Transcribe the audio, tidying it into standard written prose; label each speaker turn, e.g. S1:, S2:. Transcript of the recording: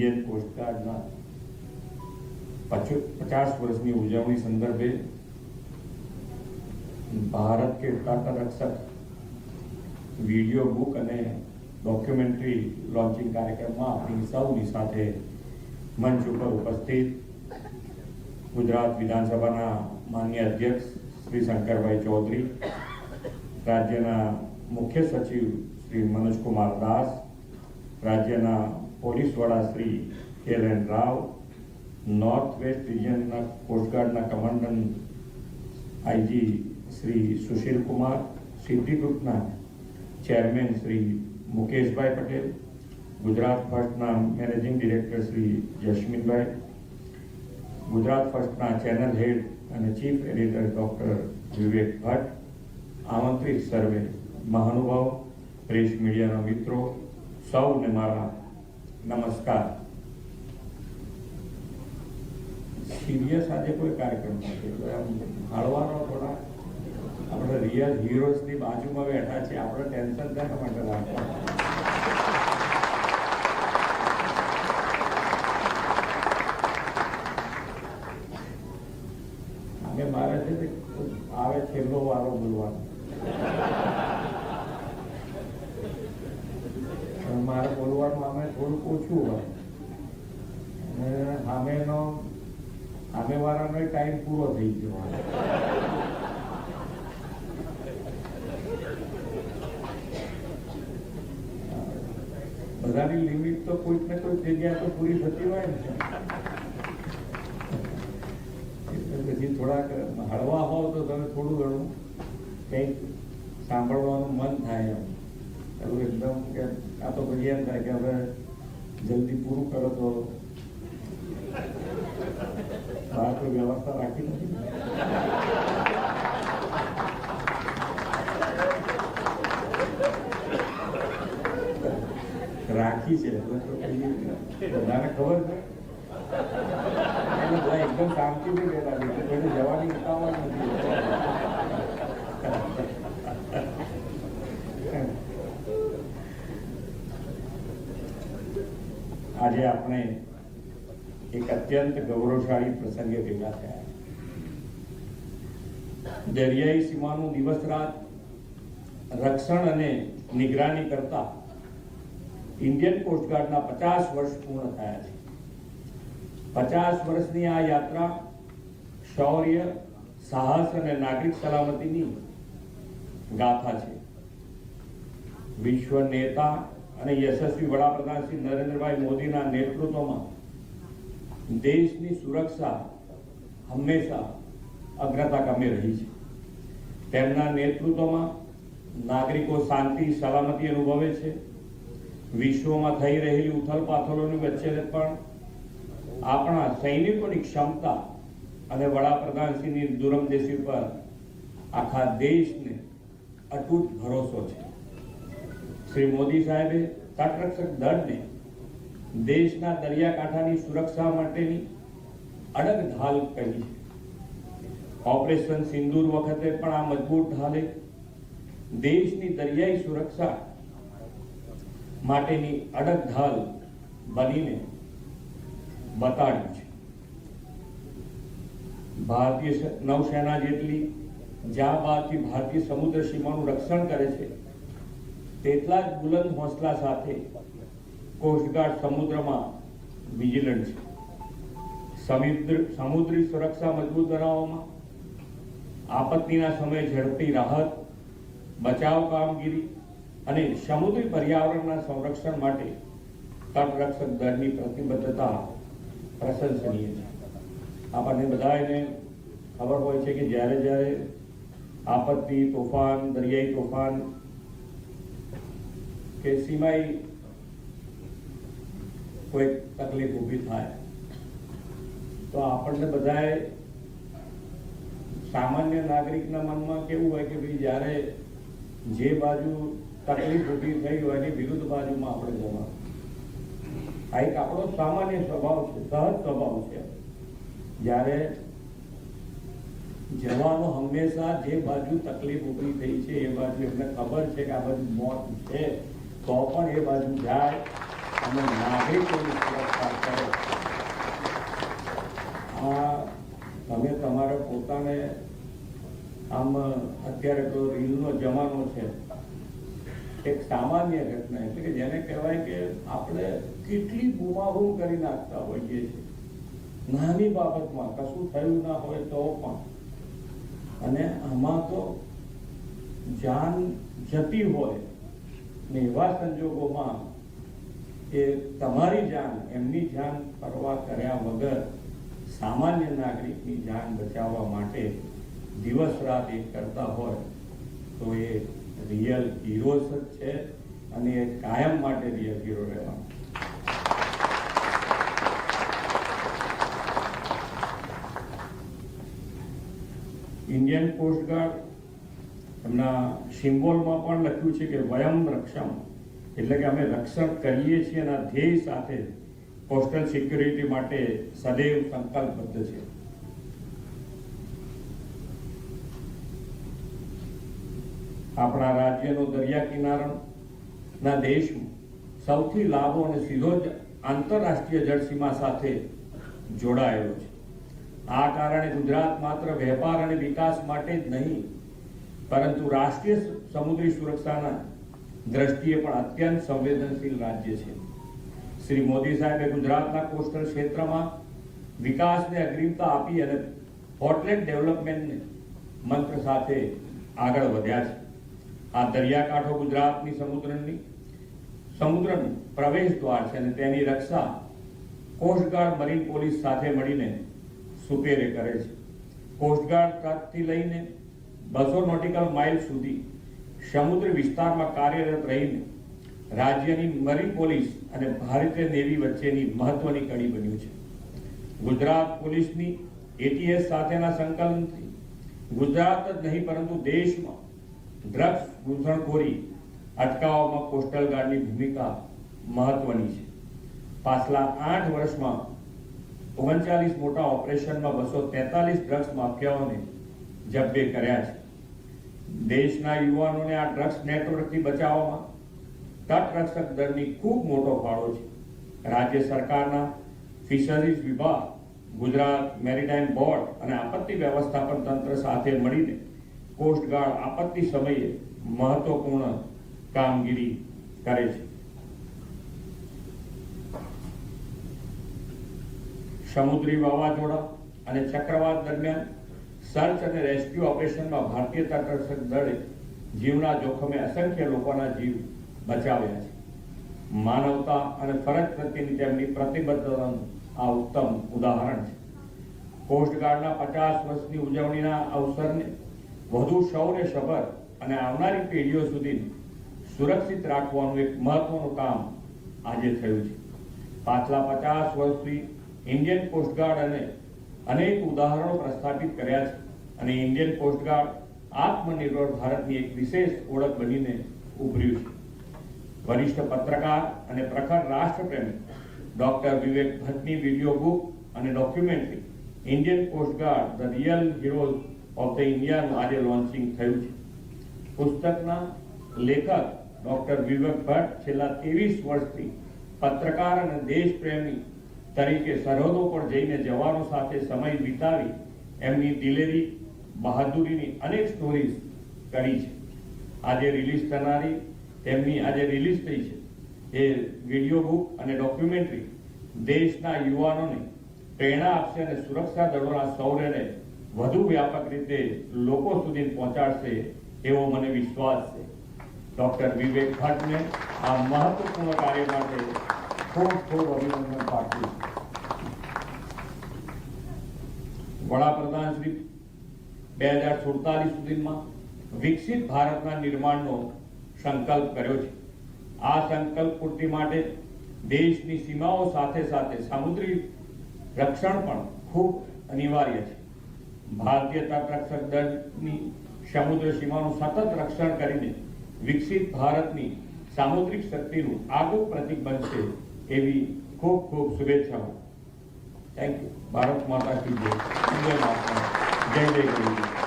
S1: Indian कोस्टगार्डना 50 वर्षની ઉજવણી સંદર્ભે ભારત કે તટરક્ષક વિડીયો બુક અને ડોક્યુમેન્ટરી લોન્ચિંગ કાર્યક્રમમાં આપણી સૌની સાથે મંચ ઉપર ઉપસ્થિત ગુજરાત વિધાનસભાના માનનીય અધ્યક્ષ શ્રી શંકરભાઈ ચૌધરી, રાજ્યના મુખ્ય સચિવ શ્રી मनोज कुमार दास, राज्यना पोलीस वड़ा Shri KLN Rao, north west region कोस्टगार्डना commandant IG Shri Sushil Kumar, city ग्रुपना चेरमेन श्री मुकेश भाई पटेल, गुजरात फर्स्टना मैनेजिंग डायरेक्टर श्री जस्मीन भाई, गुजरात फर्स्टना चैनल हेड और chief editor doctor Vivek Bhatt, आमंत्रित सर्वे महानुभाव, प्रेस मीडिया मित्रों, सौ ने मारा नमस्कार। सीरियस आज कोई कार्यक्रम नहीं, हळवानो थोड़ा આપણે રિયલ હીરોઝ ની બાજુમાં બેઠા છે, આપણે ટેન્શન શા માટે રાખવા? અમે મારે છે આવે છેલ્લો વારો બોલવાનો, મારે બોલવાનું અમે થોડુંક ઓછું હોય અને સામેવાળાનો ટાઈમ પૂરો થઈ ગયો। બધાની લિમિટ તો કોઈક ને કોઈક જગ્યા તો પૂરી થતી હોય ને, એટલે પછી થોડાક હળવા હોવ તો તમે થોડું ઘણું કંઈક સાંભળવાનું મન થાય એમ, એવું એકદમ કે આ તો પછી એમ થાય કે હવે જલ્દી પૂરું કરો તો બહાર કોઈ વ્યવસ્થા રાખી નથી રાખી છે બધાને ખબર છે, બધા એકદમ શાંતિથી બેઠા છે, કોઈને જવાની ઉતાવળ નથી। આજે આપણે એક અત્યંત ગૌરવશાળી પ્રસંગે ભેગા થયા। દરિયાઈ સીમાનું દિવસ રાત રક્ષણ અને નિગરાની કરતા इंडियन कोस्टगार्डना 50 वर्ष पूर्ण थया छे। 50 वर्षनी आ यात्रा शौर्य, साहस और नागरिक सलामतीनी गाथा छे। विश्व नेता और यशस्वी वडाप्रधान श्री नरेंद्रभाई मोदीना नेतृत्वमां देशनी सुरक्षा हमेशा अग्रताक्रमे रही छे। तेमना नेतृत्वमां नागरिको शांति सलामती अनुभवे छे। विश्व में थई रहेली उथल पाथलोनी वच्चे पण आपणा सैनिकोनी क्षमता अने वडाप्रधानश्रीनी दूरंदेशी पर आखा देशने अतूट भरोसो छे। श्री मोदी साहेबे तटरक्षक दळने देशना दरियाकांठानी सुरक्षा माटेनी अडग ढाल कही छे। ऑपरेशन सिंदूर वखते पण आ मजबूत ढाले देशनी दरियाई सुरक्षा माटेनी अडग ढाल बनीने बताड्યું છે। भारतीय नौसेना जेटली जाबाजथी भारतीय समुद्र सीमाનું રક્ષણ કરે છે, તેટલા જ બુલંદ હોંસલા સાથે કોસ્ટગાર્ડ સમુદ્રમાં વિજિલન્ટ છે। સમુદ્રી સુરક્ષા મજબૂત બનાવવામાં, આપત્તિના સમયે ઝડપી રાહત, બચાવ કામગીરી અને સમુદ્રી पर्यावरणના संरक्षण માટે તટરક્ષક દળની પ્રતિબદ્ધતા પ્રશંસનીય છે। આપણને બધાને ખબર હોય છે કે જ્યારે જ્યારે આપત્તિ, તોફાન, દરિયાઈ તોફાન કે સીમાઈ કોઈ તકલીફ ઊભી થાય તો આપણને બધાએ સામાન્ય નાગરિકના મનમાં કેવું હોય કે ભાઈ જ્યારે જે બાજુ तकलीफ ऊभी थई हो एनी विरुद्ध बाजू में आपणे जवा। आ एक आपणो सामान्य स्वभाव छे, सहज स्वभाव छे। ज्यारे जवानो हमेशा जे बाजू तकलीफ ऊभी थई छे ए बाजू एमने खबर छे के आ बाजू मौत छे तो पण ए बाजू जाय અને નાગરિકોની સુરક્ષા અને આમ અત્યારે તો રીલનો જમાનો છે, એક સામાન્ય ઘટના એટલે કે જેને કહેવાય કે આપણે કેટલી બૂમાબૂમ કરી નાખતા હોઈએ છીએ નાની બાબતમાં, કશું થયું ના હોય તો પણ. અને આમાં તો જાન જતી હોય ને એવા સંજોગોમાં કે તમારી જાન એમની જાન પરવા કર્યા વગર સામાન્ય નાગરિકની જાન બચાવવા માટે દિવસ રાત એક કરતા હોય તો એ રિયલ હીરોઝ જ છે અને એ કાયમ માટે રિયલ હીરો રહેવાનું. ઇન્ડિયન કોસ્ટગાર્ડ એમના સિમ્બોલમાં પણ લખ્યું છે કે વયમ રક્ષમ, એટલે કે અમે રક્ષણ કરીએ છીએ અને ધ્યેય સાથે કોસ્ટલ સિક્યુરિટી માટે સદૈવ સંકલ્પબદ્ધ છે. આપણા રાજ્યનો દરિયા કિનારાના દેશમાં સૌથી લાંબો અને સીધો જ આંતરરાષ્ટ્રીય જળસીમા સાથે જોડાયેલો છે. આ કારણે ગુજરાત માત્ર વેપાર અને વિકાસ માટે જ નહીં પરંતુ રાષ્ટ્રીય સમુદ્રી સુરક્ષાના દ્રષ્ટિએ પણ અત્યંત સંવેદનશીલ રાજ્ય છે. શ્રી મોદી સાહેબે ગુજરાતના કોસ્ટલ ક્ષેત્રમાં વિકાસને અગ્રિમતા આપી અને પોર્ટલેટ ડેવલપમેન્ટને મંત્ર સાથે આગળ વધ્યા છે. આ દરિયાકાંઠો ગુજરાતની સમુદ્રનું પ્રવેશ દ્વાર છે અને તેની રક્ષા કોસ્ટગાર્ડ મરીન પોલીસ સાથે મળીને સુપેરે કરે છે. કોસ્ટગાર્ડ તટથી લઈને 200 નોટિકલ માઇલ સુધી સમુદ્રી વિસ્તારમાં કાર્યરત રહીને રાજ્યની મરીન પોલીસ અને ભારતીય નેવી વચ્ચેની મહત્વની કડી બન્યું છે. ગુજરાત પોલીસની એટીએસ સાથેના સંકલનથી ગુજરાત જ નહીં પરંતુ દેશમાં ડ્રગ્સ ઘૂસણખોરી અટકાવવામાં કોસ્ટલ ગાર્ડની ભૂમિકા મહત્વની છે. પાછલા 8 વર્ષમાં 39 મોટા ઓપરેશનમાં 243 ડ્રગ્સ માફિયાઓને જબ્બે કર્યા છે. દેશના યુવાનોને આ ડ્રગ્સ નેટવર્કથી બચાવવામાં તટરક્ષક દળની ખૂબ મોટો ફાળો છે. રાજ્ય સરકારના ફિશરીઝ વિભાગ, ગુજરાત મેરીટાઈમ બોર્ડ અને આપત્તિ વ્યવસ્થાપન તંત્ર સાથે મળીને કોસ્ટગાર્ડ આપત્તિ સમયે મહત્વપૂર્ણ કામગીરી કરે છે. સમુદ્રી વાવાઝોડા અને ચક્રવાત દરમિયાન સર્ચ અને રેસ્ક્યુ ઓપરેશનમાં ભારતીય તટરક્ષક દળે જીવના જોખમે અસંખ્ય લોકોના જીવ બચાવ્યા છે. માનવતા અને ફરજ પ્રત્યેની તેમની પ્રતિબદ્ધતાનું આ ઉત્તમ ઉદાહરણ છે. કોસ્ટગાર્ડના 50 વર્ષની ઉજવણીના અવસરને વધુ શૌર્યસભર અને આવનારી પેઢીઓ સુધી સુરક્ષિત રાખવાનું એક મહત્વનું કામ આજે થયું છે. પાછલા 50 વર્ષથી ઇન્ડિયન કોસ્ટગાર્ડ અને અનેક ઉદાહરણો પ્રસ્થાપિત કર્યા છે અને ઇન્ડિયન કોસ્ટગાર્ડ આત્મનિર્ભર ભારતની એક વિશેષ ઓળખ બનીને ઉભર્યું છે. વરિષ્ઠ પત્રકાર અને પ્રખર રાષ્ટ્રપ્રેમી ડોક્ટર વિવેક ભટ્ટની વિડીયો બુક અને documentary Indian coast guard the real heroes of the ઇન્ડિયાનું આજે લોન્ચિંગ થયું છે. પુસ્તકના લેખક ડોક્ટર વિવેક ભટ્ટ છેલ્લા 23 વર્ષથી પત્રકાર અને દેશપ્રેમી તરીકે સરહદો પર જઈને જવાનો સાથે સમય વિતાવી એમની દિલેરી બહાદુરીની અનેક સ્ટોરીઝ કરી છે. આજે રિલીઝ થનારી તેમની આજે રિલીઝ થઈ છે એ વિડીયો બુક અને ડોક્યુમેન્ટરી દેશના યુવાનોને પ્રેરણા આપશે અને સુરક્ષા દળોના શૌર્યને વધુ વ્યાપક રીતે લોકો સુધી પહોંચાડશે એવો મને વિશ્વાસ છે. ડોક્ટર વિવેક ભટ્ટને આ મહત્વપૂર્ણ કાર્ય માટે ખૂબ ખૂબ અભિનંદન પાઠવું છું. વડાપ્રધાન શ્રી 2047 સુધીમાં વિકસિત ભારતના નિર્માણનો સંકલ્પ કર્યો છે. આ સંકલ્પ પૂર્તિ માટે દેશની સીમાઓ સાથે સાથે સામુદ્રિક રક્ષણ પણ ખૂબ અનિવાર્ય છે. ભારતીય તટરક્ષક દળની સમુદ્ર સીમાનું સતત રક્ષણ કરીને વિકસિત ભારતની સામુદ્રિક શક્તિનું આગવું પ્રતીક બનશે એવી ખૂબ ખૂબ શુભેચ્છાઓ. Thank you. ભારત માતા કી જય. જય જય ગરવી.